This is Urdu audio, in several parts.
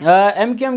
MQM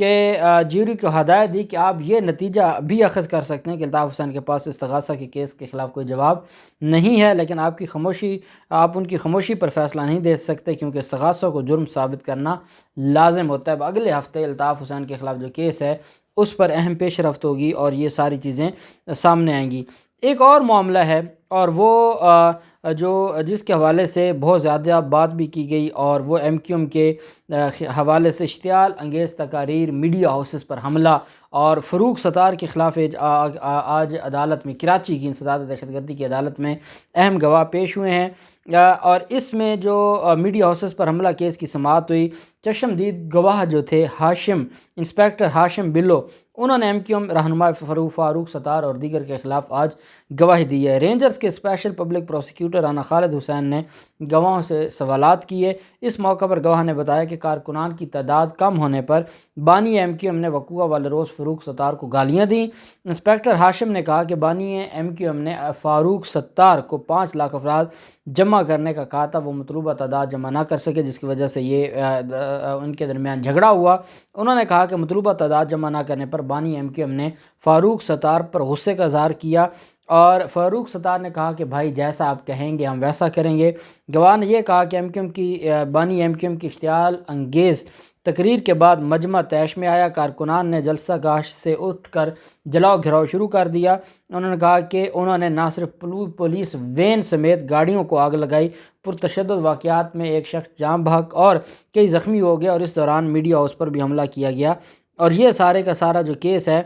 کہ جیوری کو ہدایت دی کہ آپ یہ نتیجہ بھی اخذ کر سکتے ہیں کہ الطاف حسین کے پاس استغاثہ کے کیس کے خلاف کوئی جواب نہیں ہے، لیکن آپ ان کی خاموشی پر فیصلہ نہیں دے سکتے، کیونکہ استغاثہ کو جرم ثابت کرنا لازم ہوتا ہے۔ اگلے ہفتے الطاف حسین کے خلاف جو کیس ہے اس پر اہم پیش رفت ہوگی اور یہ ساری چیزیں سامنے آئیں گی۔ ایک اور معاملہ ہے، اور وہ جس کے حوالے سے بہت زیادہ بات بھی کی گئی، اور وہ ایم کیو ایم کے حوالے سے اشتعال انگیز تقاریر، میڈیا ہاؤسز پر حملہ، اور فاروق ستار کے خلاف آج عدالت میں، کراچی کی انسداد دہشت گردی کی عدالت میں اہم گواہ پیش ہوئے ہیں، اور اس میں جو میڈیا ہاؤسز پر حملہ کیس کی سماعت ہوئی، چشمدید گواہ جو تھے انسپیکٹر ہاشم بلو، انہوں نے ایم کیو ایم رہنما فاروق ستار اور دیگر کے خلاف آج گواہی دی ہے۔ رینجرز کے special public prosecutor Rana Khalid Hussain نے گواہوں سے سوالات کیے۔ اس موقع پر گواہ نے بتایا کہ کارکنان کی تعداد کم ہونے پر بانی ایم کیو ایم نے وقوعہ والے روز فاروق ستار کو گالیاں دیں۔ انسپیکٹر ہاشم نے کہا کہ بانی ایم کیو ایم نے فاروق ستار کو 5 لاکھ افراد جمع کرنے کا کہا تھا، وہ مطلوبہ تعداد جمع نہ کر سکے، جس کی وجہ سے یہ ان کے درمیان جھگڑا ہوا۔ انہوں نے کہا کہ مطلوبہ تعداد جمع نہ کرنے پر بانی ایم کیو ایم نے فاروق ستار پر غصے کا اظہار کیا، اور فاروق ستار نے کہا کہ بھائی جیسا آپ کہیں گے ہم ویسا کریں گے۔ گواہ نے یہ کہا کہ بانی ایم کیو ایم کی اشتعال انگیز تقریر کے بعد مجمع طیش میں آیا، کارکنان نے جلسہ گاہ سے اٹھ کر جلاؤ گھراؤ شروع کر دیا۔ انہوں نے کہا کہ انہوں نے نہ صرف پولیس وین سمیت گاڑیوں کو آگ لگائی، پرتشدد واقعات میں ایک شخص جاں بحق اور کئی زخمی ہو گئے، اور اس دوران میڈیا ہاؤس پر بھی حملہ کیا گیا، اور یہ سارے کا سارا جو کیس ہے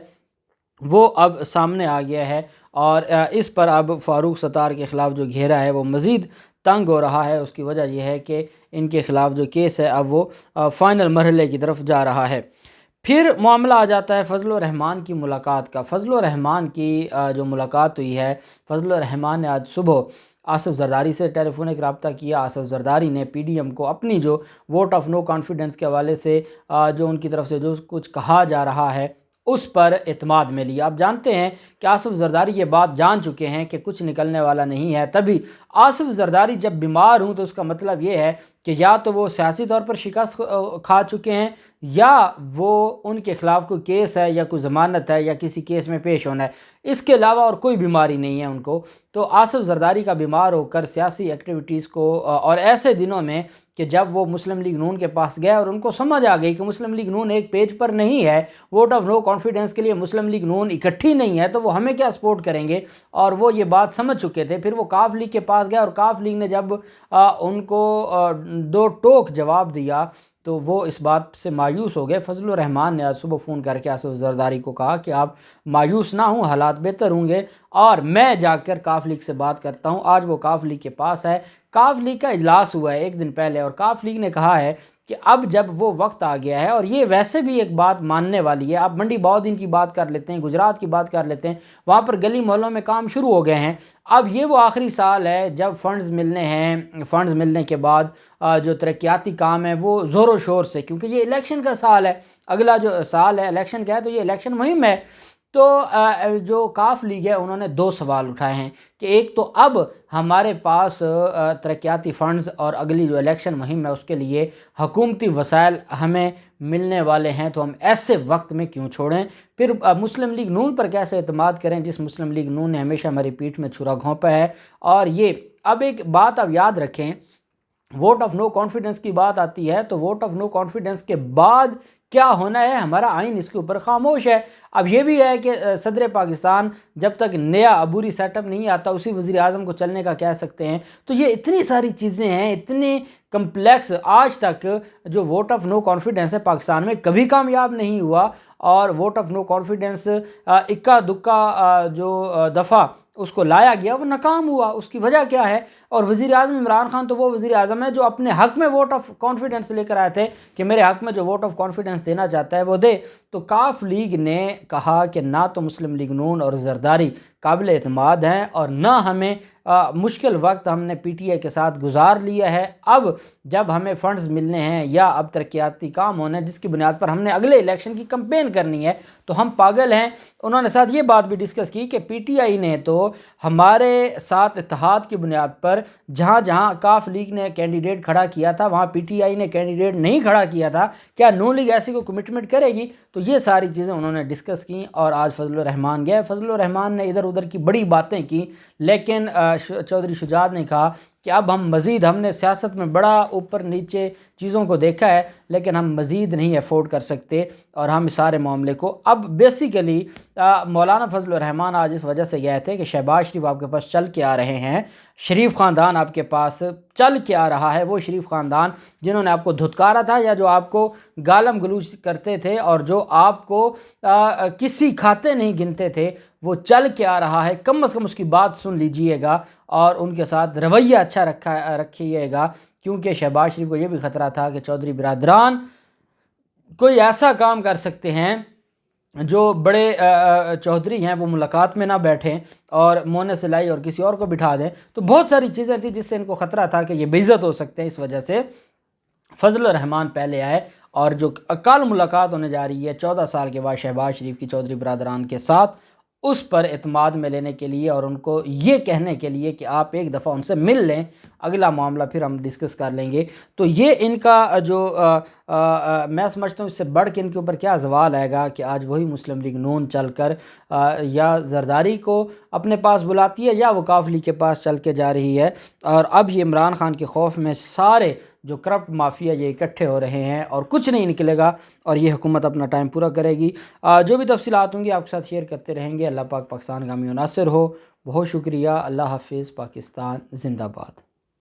وہ اب سامنے آ گیا ہے، اور اس پر اب فاروق ستار کے خلاف جو گھیرا ہے وہ مزید تنگ ہو رہا ہے۔ اس کی وجہ یہ ہے کہ ان کے خلاف جو کیس ہے اب وہ فائنل مرحلے کی طرف جا رہا ہے۔ پھر معاملہ آ جاتا ہے فضل الرحمان کی ملاقات کا۔ فضل الرحمان کی جو ملاقات ہوئی ہے، فضل الرحمان نے آج صبح آصف زرداری سے ٹیلی فونک رابطہ کیا۔ آصف زرداری نے پی ڈی ایم کو اپنی جو ووٹ آف نو کانفیڈنس کے حوالے سے جو ان کی طرف سے جو کچھ کہا جا رہا ہے اس پر اعتماد میں لیا۔ آپ جانتے ہیں کہ آصف زرداری یہ بات جان چکے ہیں کہ کچھ نکلنے والا نہیں ہے، تبھی آصف زرداری جب بیمار ہوں تو اس کا مطلب یہ ہے کہ یا تو وہ سیاسی طور پر شکست کھا چکے ہیں، یا وہ ان کے خلاف کوئی کیس ہے، یا کوئی ضمانت ہے، یا کسی کیس میں پیش ہونا ہے، اس کے علاوہ اور کوئی بیماری نہیں ہے ان کو۔ تو آصف زرداری کا بیمار ہو کر سیاسی ایکٹیویٹیز کو، اور ایسے دنوں میں کہ جب وہ مسلم لیگ نون کے پاس گئے اور ان کو سمجھ آ گئی کہ مسلم لیگ نون ایک پیج پر نہیں ہے، ووٹ آف نو کانفیڈنس کے لیے مسلم لیگ نون اکٹھی نہیں ہے، تو وہ ہمیں کیا سپورٹ کریں گے، اور وہ یہ بات سمجھ چکے تھے۔ پھر وہ کاف لیگ کے پاس گئے، اور کاف لیگ نے جب ان کو دو ٹوک جواب دیا تو وہ اس بات سے مایوس ہو گئے۔ فضل الرحمان نے آج صبح فون کر کے آصف زرداری کو کہا کہ آپ مایوس نہ ہوں، حالات بہتر ہوں گے، اور میں جا کر کاف لیگ سے بات کرتا ہوں۔ آج وہ کاف لیگ کے پاس ہے، کاف لیگ کا اجلاس ہوا ہے ایک دن پہلے، اور کاف لیگ نے کہا ہے کہ اب جب وہ وقت آ گیا ہے، اور یہ ویسے بھی ایک بات ماننے والی ہے، آپ منڈی بہودین کی بات کر لیتے ہیں، گجرات کی بات کر لیتے ہیں، وہاں پر گلی محلوں میں کام شروع ہو گئے ہیں۔ اب یہ وہ آخری سال ہے جب فنڈز ملنے ہیں، فنڈز ملنے کے بعد جو ترقیاتی کام ہے وہ زور و شور سے، کیونکہ یہ الیکشن کا سال ہے، اگلا جو سال ہے الیکشن کا ہے، تو یہ الیکشن مہم ہے۔ تو جو کاف لیگ ہے انہوں نے 2 سوال اٹھائے ہیں کہ ایک تو اب ہمارے پاس ترقیاتی فنڈز اور اگلی جو الیکشن مہم ہے اس کے لیے حکومتی وسائل ہمیں ملنے والے ہیں، تو ہم ایسے وقت میں کیوں چھوڑیں، پھر مسلم لیگ نون پر کیسے اعتماد کریں جس مسلم لیگ نون نے ہمیشہ ہماری پیٹھ میں چھرا گھونپا ہے۔ اور یہ اب ایک بات آپ یاد رکھیں، ووٹ آف نو کانفیڈنس کی بات آتی ہے تو ووٹ آف نو کانفیڈنس کے بعد کیا ہونا ہے، ہمارا آئین اس کے اوپر خاموش ہے۔ اب یہ بھی ہے کہ صدر پاکستان جب تک نیا عبوری سیٹ اپ نہیں آتا اسی وزیر اعظم کو چلنے کا کہہ سکتے ہیں۔ تو یہ اتنی ساری چیزیں ہیں، اتنے کمپلیکس، آج تک جو ووٹ آف نو کانفیڈنس ہے پاکستان میں کبھی کامیاب نہیں ہوا، اور ووٹ آف نو کانفیڈنس اکا دکا جو دفعہ اس کو لایا گیا وہ ناکام ہوا۔ اس کی وجہ کیا ہے؟ اور وزیر اعظم عمران خان تو وہ وزیر اعظم ہے جو اپنے حق میں ووٹ آف کانفیڈنس لے کر آئے تھے کہ میرے حق میں جو ووٹ آف کانفیڈنس دینا چاہتا ہے وہ دے۔ تو کاف لیگ نے کہا کہ نہ تو مسلم لیگ نون اور زرداری قابل اعتماد ہیں، اور نہ ہمیں مشکل وقت ہم نے پی ٹی آئی کے ساتھ گزار لیا ہے، اب جب ہمیں فنڈز ملنے ہیں یا اب ترقیاتی کام ہونے جس کی بنیاد پر ہم نے اگلے الیکشن کی کمپین کرنی ہے تو ہم پاگل ہیں۔ انہوں نے ساتھ یہ بات بھی ڈسکس کی کہ پی ٹی آئی نے تو ہمارے ساتھ اتحاد کی بنیاد پر جہاں جہاں کاف لیگ نے کینڈیڈیٹ کھڑا کیا تھا وہاں پی ٹی آئی نے کینڈیڈیٹ نہیں کھڑا کیا تھا، کیا نون لیگ ایسی کو کمٹمنٹ کرے گی؟ تو یہ ساری چیزیں انہوں نے ڈسکس کی اور آج فضل الرحمان گئے. فضل الرحمان نے ادھر ادھر کی بڑی باتیں کی، لیکن چودھری شجاعت نے کہا کہ اب ہم مزید، ہم نے سیاست میں بڑا اوپر نیچے چیزوں کو دیکھا ہے لیکن ہم مزید نہیں افورڈ کر سکتے، اور ہم اس سارے معاملے کو اب بیسیکلی مولانا فضل الرحمان آج اس وجہ سے گئے تھے کہ شہباز شریف آپ کے پاس چل کے آ رہے ہیں، شریف خاندان آپ کے پاس چل کے آ رہا ہے، وہ شریف خاندان جنہوں نے آپ کو دھتکارا تھا یا جو آپ کو گالم گلوچ کرتے تھے اور جو آپ کو کسی کھاتے نہیں گنتے تھے، وہ چل کے آ رہا ہے. کم از کم اس کی بات سن لیجئے گا اور ان کے ساتھ رویہ اچھا رکھیے گا، کیونکہ شہباز شریف کو یہ بھی خطرہ تھا کہ چودھری برادران کوئی ایسا کام کر سکتے ہیں جو بڑے چودھری ہیں وہ ملاقات میں نہ بیٹھیں اور مونے سلائی اور کسی اور کو بٹھا دیں. تو بہت ساری چیزیں تھیں جس سے ان کو خطرہ تھا کہ یہ بے عزت ہو سکتے ہیں. اس وجہ سے فضل الرحمان پہلے آئے، اور جو کل ملاقات ہونے جا رہی ہے 14 سال کے بعد شہباز شریف کی چودھری برادران کے ساتھ، اس پر اعتماد میں لینے کے لیے اور ان کو یہ کہنے کے لیے کہ آپ ایک دفعہ ان سے مل لیں، اگلا معاملہ پھر ہم ڈسکس کر لیں گے. تو یہ ان کا جو میں سمجھتا ہوں اس سے بڑھ کے ان کے اوپر کیا زوال آئے گا کہ آج وہی مسلم لیگ نون چل کر یا زرداری کو اپنے پاس بلاتی ہے یا وقاف لیگ کے پاس چل کے جا رہی ہے، اور اب یہ عمران خان کے خوف میں سارے جو کرپٹ مافیا یہ اکٹھے ہو رہے ہیں اور کچھ نہیں نکلے گا، اور یہ حکومت اپنا ٹائم پورا کرے گی. جو بھی تفصیلات ہوں گی آپ کے ساتھ شیئر کرتے رہیں گے. اللہ پاک پاکستان کا حامی و ناصر ہو. بہت شکریہ. اللہ حافظ. پاکستان زندہ باد.